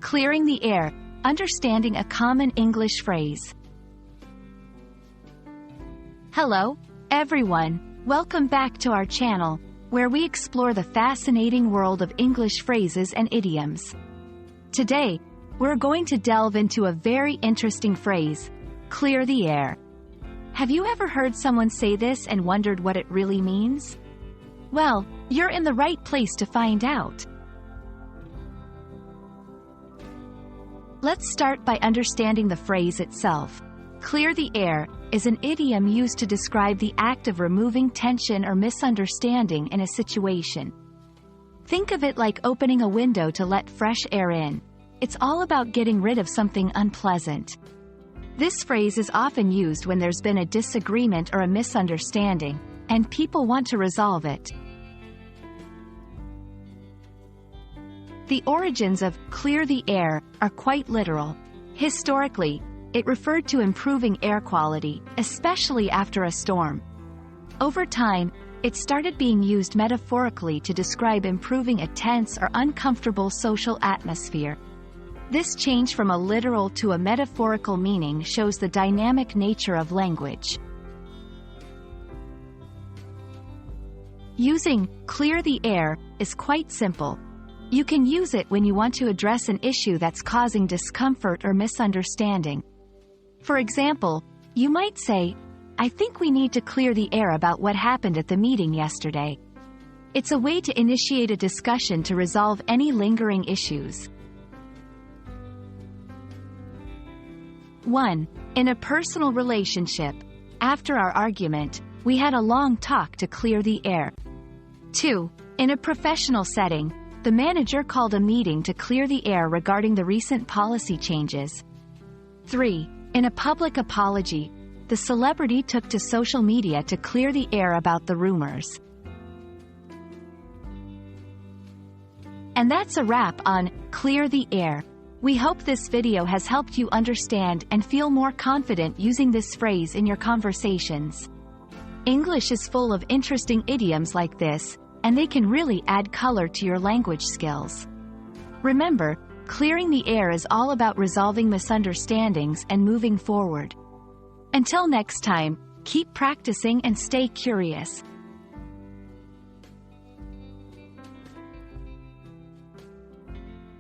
Clearing the air, understanding a common English phrase. Hello, everyone. Welcome back to our channel, where we explore the fascinating world of English phrases and idioms. Today, we're going to delve into a very interesting phrase, clear the air. Have you ever heard someone say this and wondered what it really means? Well, you're in the right place to find out. Let's start by understanding the phrase itself. Clear the air is an idiom used to describe the act of removing tension or misunderstanding in a situation. Think of it like opening a window to let fresh air in. It's all about getting rid of something unpleasant. This phrase is often used when there's been a disagreement or a misunderstanding, and people want to resolve it. The origins of clear the air are quite literal. Historically, it referred to improving air quality, especially after a storm. Over time, it started being used metaphorically to describe improving a tense or uncomfortable social atmosphere. This change from a literal to a metaphorical meaning shows the dynamic nature of language. Using clear the air is quite simple. You can use it when you want to address an issue that's causing discomfort or misunderstanding. For example, you might say, "I think we need to clear the air about what happened at the meeting yesterday." It's a way to initiate a discussion to resolve any lingering issues. 1. In a personal relationship, after our argument, we had a long talk to clear the air. 2. In a professional setting, the manager called a meeting to clear the air regarding the recent policy changes. 3. In a public apology, the celebrity took to social media to clear the air about the rumors. And that's a wrap on Clear the Air. We hope this video has helped you understand and feel more confident using this phrase in your conversations. English is full of interesting idioms like this, and they can really add color to your language skills. Remember, clearing the air is all about resolving misunderstandings and moving forward. Until next time, keep practicing and stay curious.